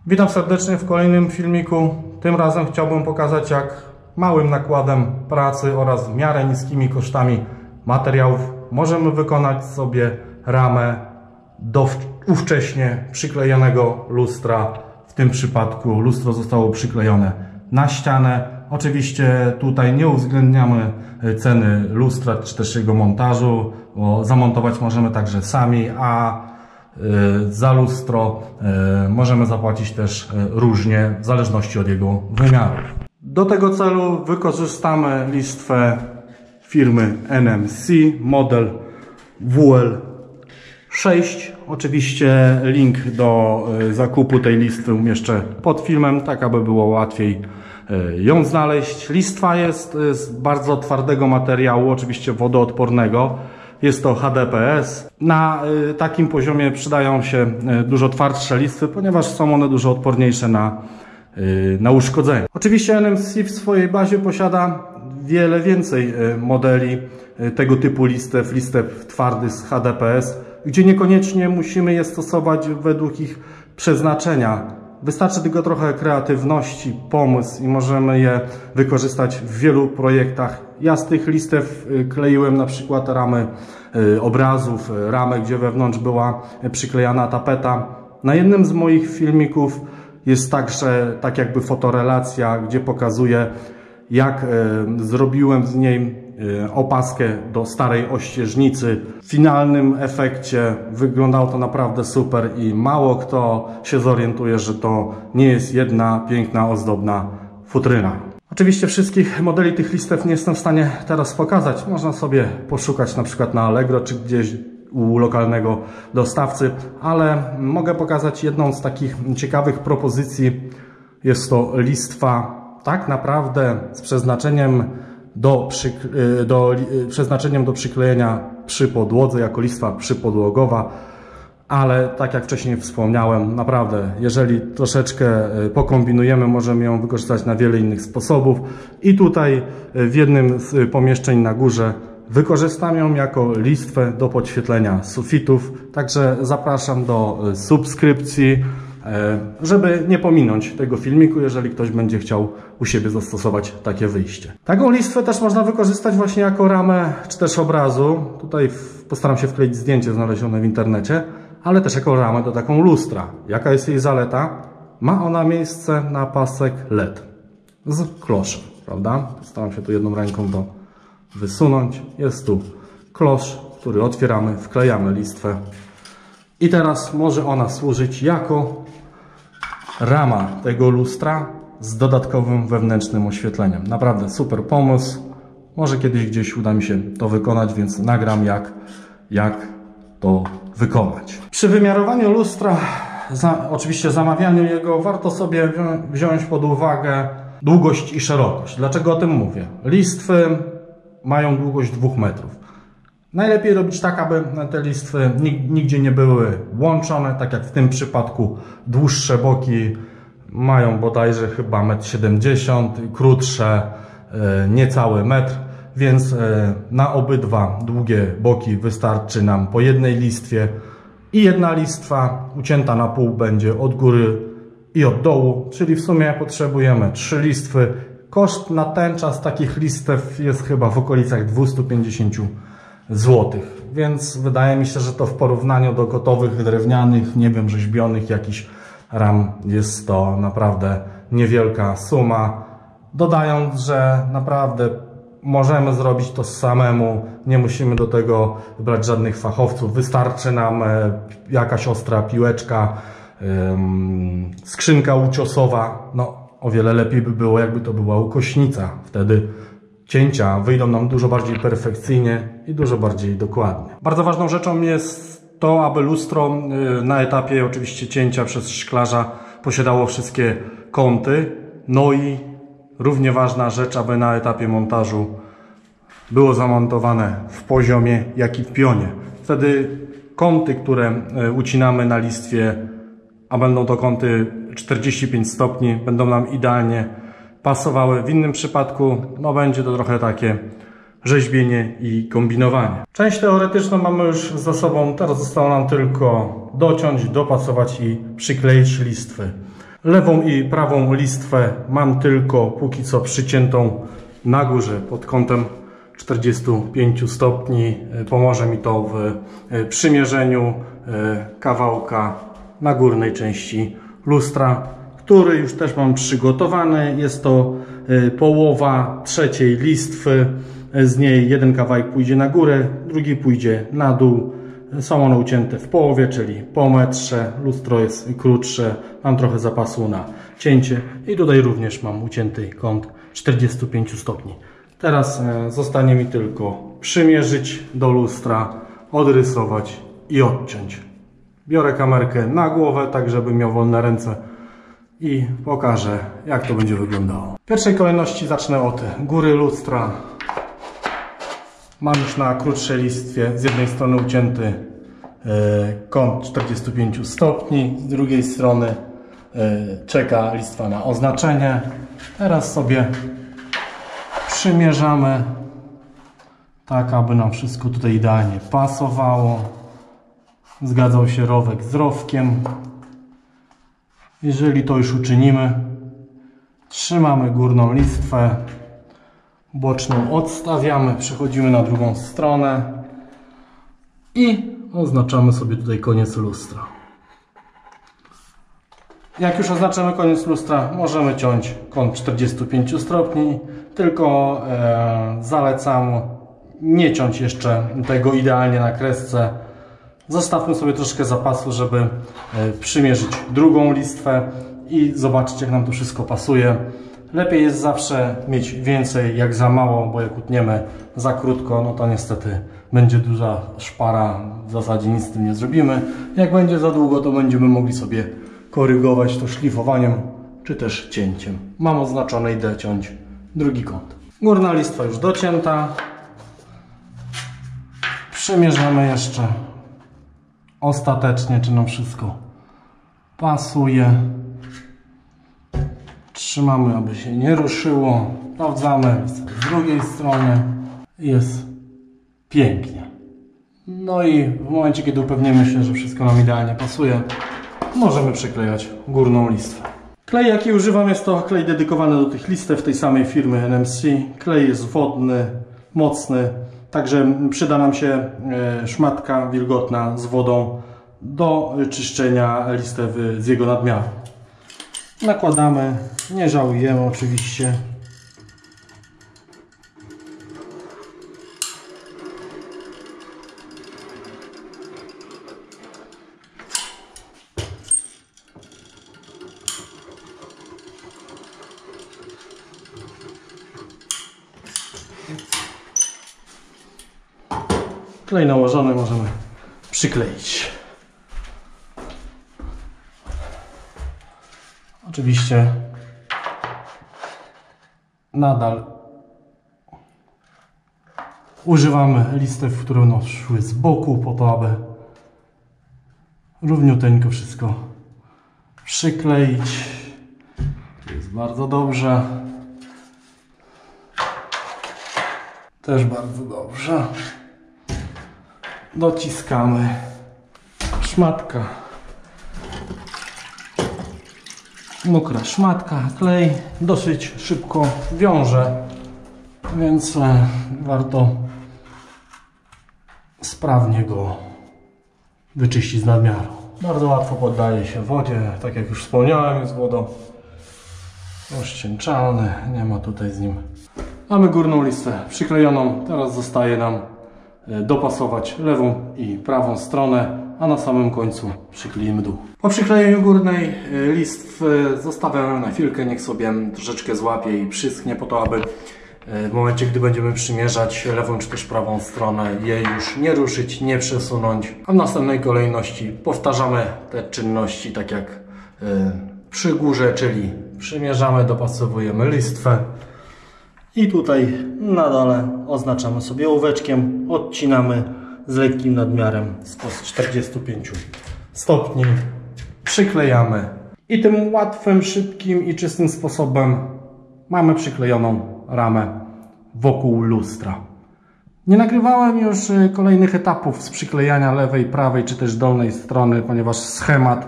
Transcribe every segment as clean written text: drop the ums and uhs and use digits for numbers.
Witam serdecznie w kolejnym filmiku. Tym razem chciałbym pokazać, jak małym nakładem pracy oraz w miarę niskimi kosztami materiałów możemy wykonać sobie ramę do ówcześnie przyklejonego lustra. W tym przypadku lustro zostało przyklejone na ścianę. Oczywiście tutaj nie uwzględniamy ceny lustra czy też jego montażu, bo zamontować możemy także sami, a za lustro możemy zapłacić też różnie w zależności od jego wymiarów. Do tego celu wykorzystamy listwę firmy NMC model WL6. Oczywiście link do zakupu tej listwy umieszczę pod filmem, tak aby było łatwiej ją znaleźć. Listwa jest z bardzo twardego materiału, oczywiście wodoodpornego. Jest to HDPS. Na takim poziomie przydają się dużo twardsze listwy, ponieważ są one dużo odporniejsze na uszkodzenia. Oczywiście NMC w swojej bazie posiada wiele więcej modeli tego typu listew twardych z HDPS, gdzie niekoniecznie musimy je stosować według ich przeznaczenia. Wystarczy tylko trochę kreatywności, pomysł i możemy je wykorzystać w wielu projektach. Ja z tych listew kleiłem na przykład ramy obrazów, ramę, gdzie wewnątrz była przyklejana tapeta. Na jednym z moich filmików jest także tak jakby fotorelacja, gdzie pokazuję, jak zrobiłem z niej opaskę do starej ościeżnicy. W finalnym efekcie wyglądało to naprawdę super i mało kto się zorientuje, że to nie jest jedna piękna, ozdobna futryna. Oczywiście wszystkich modeli tych listew nie jestem w stanie teraz pokazać. Można sobie poszukać na przykład na Allegro czy gdzieś u lokalnego dostawcy, ale mogę pokazać jedną z takich ciekawych propozycji. Jest to listwa tak naprawdę z przeznaczeniem do przyklejenia przy podłodze, jako listwa przypodłogowa, ale tak jak wcześniej wspomniałem, naprawdę, jeżeli troszeczkę pokombinujemy, możemy ją wykorzystać na wiele innych sposobów i tutaj w jednym z pomieszczeń na górze wykorzystam ją jako listwę do podświetlenia sufitów, także zapraszam do subskrypcji, żeby nie pominąć tego filmiku, jeżeli ktoś będzie chciał u siebie zastosować takie wyjście. Taką listwę też można wykorzystać właśnie jako ramę czy też obrazu. Tutaj postaram się wkleić zdjęcie znalezione w internecie, ale też jako ramę do taką lustra. Jaka jest jej zaleta? Ma ona miejsce na pasek LED z kloszem, prawda? Postaram się tu jedną ręką to wysunąć. Jest tu klosz, który otwieramy, wklejamy listwę i teraz może ona służyć jako rama tego lustra z dodatkowym wewnętrznym oświetleniem. Naprawdę super pomysł. Może kiedyś gdzieś uda mi się to wykonać, więc nagram jak to wykonać. Przy wymiarowaniu lustra, oczywiście zamawianiu jego, warto sobie wziąć pod uwagę długość i szerokość. Dlaczego o tym mówię? Listwy mają długość 2 metrów. Najlepiej robić tak, aby te listwy nigdzie nie były łączone, tak jak w tym przypadku dłuższe boki mają bodajże chyba 1,70 m, krótsze niecały metr, więc na obydwa długie boki wystarczy nam po jednej listwie i jedna listwa ucięta na pół będzie od góry i od dołu, czyli w sumie potrzebujemy 3 listwy. Koszt na ten czas takich listew jest chyba w okolicach 250 zł, więc wydaje mi się, że to w porównaniu do gotowych, drewnianych, nie wiem, rzeźbionych jakichś ram jest to naprawdę niewielka suma. Dodając, że naprawdę możemy zrobić to samemu, nie musimy do tego brać żadnych fachowców, wystarczy nam jakaś ostra piłeczka, skrzynka uciosowa. No, o wiele lepiej by było, jakby to była ukośnica. Wtedy cięcia wyjdą nam dużo bardziej perfekcyjnie i dużo bardziej dokładnie. Bardzo ważną rzeczą jest to, aby lustro na etapie oczywiście cięcia przez szklarza posiadało wszystkie kąty. No i równie ważna rzecz, aby na etapie montażu było zamontowane w poziomie, jak i w pionie. Wtedy kąty, które ucinamy na listwie, a będą to kąty 45 stopni, będą nam idealnie pasowały. W innym przypadku no, będzie to trochę takie rzeźbienie i kombinowanie. Część teoretyczną mamy już za sobą, teraz zostało nam tylko dociąć, dopasować i przykleić listwy. Lewą i prawą listwę mam tylko póki co przyciętą na górze pod kątem 45 stopni. Pomoże mi to w przymierzeniu kawałka na górnej części lustra, który już też mam przygotowany. Jest to połowa trzeciej listwy. Z niej jeden kawałek pójdzie na górę, drugi pójdzie na dół. Są one ucięte w połowie, czyli po metrze. Lustro jest krótsze, mam trochę zapasu na cięcie i tutaj również mam ucięty kąt 45 stopni. Teraz zostanie mi tylko przymierzyć do lustra, odrysować i odciąć. Biorę kamerkę na głowę, tak żeby miał wolne ręce i pokażę, jak to będzie wyglądało. W pierwszej kolejności zacznę od góry lustra. Mam już na krótszej listwie z jednej strony ucięty kąt 45 stopni, z drugiej strony czeka listwa na oznaczenie. Teraz sobie przymierzamy tak, aby nam wszystko tutaj idealnie pasowało. Zgadzał się rowek z rowkiem. Jeżeli to już uczynimy, trzymamy górną listwę, boczną odstawiamy, przechodzimy na drugą stronę i oznaczamy sobie tutaj koniec lustra. Jak już oznaczymy koniec lustra, możemy ciąć kąt 45 stopni, tylko zalecam nie ciąć jeszcze tego idealnie na kresce. Zostawmy sobie troszkę zapasu, żeby przymierzyć drugą listwę i zobaczyć, jak nam to wszystko pasuje. Lepiej jest zawsze mieć więcej jak za mało, bo jak utniemy za krótko, no to niestety będzie duża szpara, w zasadzie nic z tym nie zrobimy. Jak będzie za długo, to będziemy mogli sobie korygować to szlifowaniem, czy też cięciem. Mam oznaczone, idę ciąć drugi kąt. Górna listwa już docięta. Przymierzamy jeszcze ostatecznie, czy nam wszystko pasuje. Trzymamy, aby się nie ruszyło. Sprawdzamy z drugiej strony. Jest pięknie. No i w momencie, kiedy upewnimy się, że wszystko nam idealnie pasuje, możemy przyklejać górną listwę. Klej, jaki używam, jest to klej dedykowany do tych listew tej samej firmy NMC. Klej jest wodny, mocny, także przyda nam się szmatka wilgotna z wodą do czyszczenia listew z jego nadmiaru. Nakładamy, nie żałujemy oczywiście. Klej nałożony możemy przykleić. Oczywiście nadal używamy listew, które będą szły z boku, po to, aby równiuteńko wszystko przykleić. To jest bardzo dobrze. Też bardzo dobrze. Dociskamy. Szmatka. Mokra szmatka, klej dosyć szybko wiąże, więc warto sprawnie go wyczyścić z nadmiaru. Bardzo łatwo poddaje się wodzie, tak jak już wspomniałem, jest wodą rozcieńczalny, nie ma tutaj z nim. Mamy górną listwę przyklejoną, teraz zostaje nam dopasować lewą i prawą stronę, a na samym końcu przykleimy dół. Po przyklejeniu górnej listwy zostawiam na chwilkę, niech sobie troszeczkę złapie i przyschnie, po to, aby w momencie, gdy będziemy przymierzać lewą czy też prawą stronę, jej już nie ruszyć, nie przesunąć. A w następnej kolejności powtarzamy te czynności tak jak przy górze, czyli przymierzamy, dopasowujemy listwę i tutaj na dole oznaczamy sobie ołóweczkiem, odcinamy z lekkim nadmiarem z 45 stopni, przyklejamy i tym łatwym, szybkim i czystym sposobem mamy przyklejoną ramę wokół lustra. Nie nagrywałem już kolejnych etapów z przyklejania lewej, prawej czy też dolnej strony, ponieważ schemat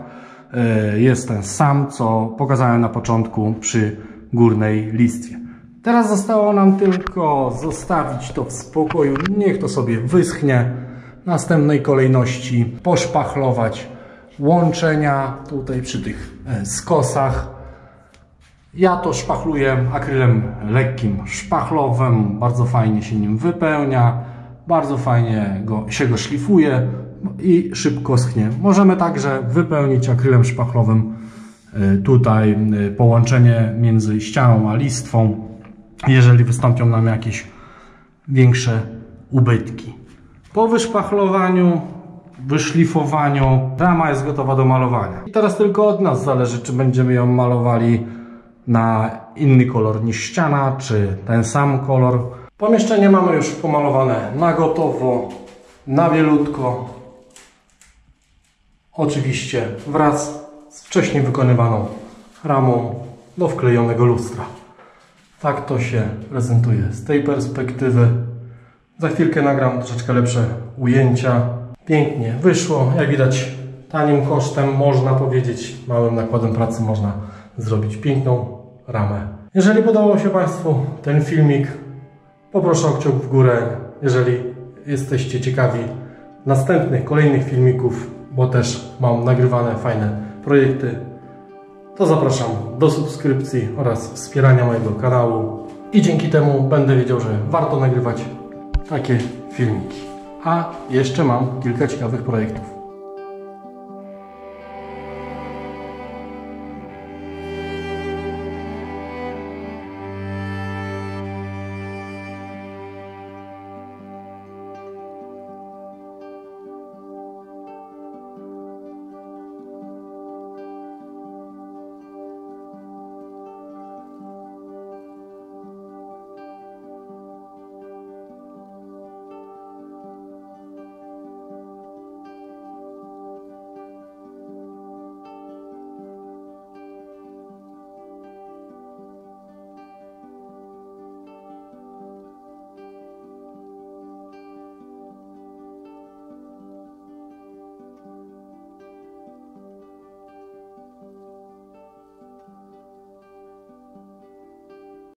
jest ten sam, co pokazałem na początku przy górnej listwie. Teraz zostało nam tylko zostawić to w spokoju, niech to sobie wyschnie. W następnej kolejności poszpachlować łączenia tutaj przy tych skosach. Ja to szpachluję akrylem lekkim szpachlowym, bardzo fajnie się nim wypełnia, bardzo fajnie się go szlifuje i szybko schnie. Możemy także wypełnić akrylem szpachlowym tutaj połączenie między ścianą a listwą, jeżeli wystąpią nam jakieś większe ubytki. Po wyszpachlowaniu, wyszlifowaniu rama jest gotowa do malowania. I teraz tylko od nas zależy, czy będziemy ją malowali na inny kolor niż ściana, czy ten sam kolor. Pomieszczenie mamy już pomalowane na gotowo, na bielutko. Oczywiście wraz z wcześniej wykonywaną ramą do wklejonego lustra. Tak to się prezentuje z tej perspektywy. Za chwilkę nagram troszeczkę lepsze ujęcia. Pięknie wyszło. Jak widać, tanim kosztem, można powiedzieć, małym nakładem pracy można zrobić piękną ramę. Jeżeli podobał się Państwu ten filmik, poproszę o kciuk w górę. Jeżeli jesteście ciekawi następnych, kolejnych filmików, bo też mam nagrywane fajne projekty, to zapraszam do subskrypcji oraz wspierania mojego kanału i dzięki temu będę wiedział, że warto nagrywać takie filmiki. A jeszcze mam kilka ciekawych projektów.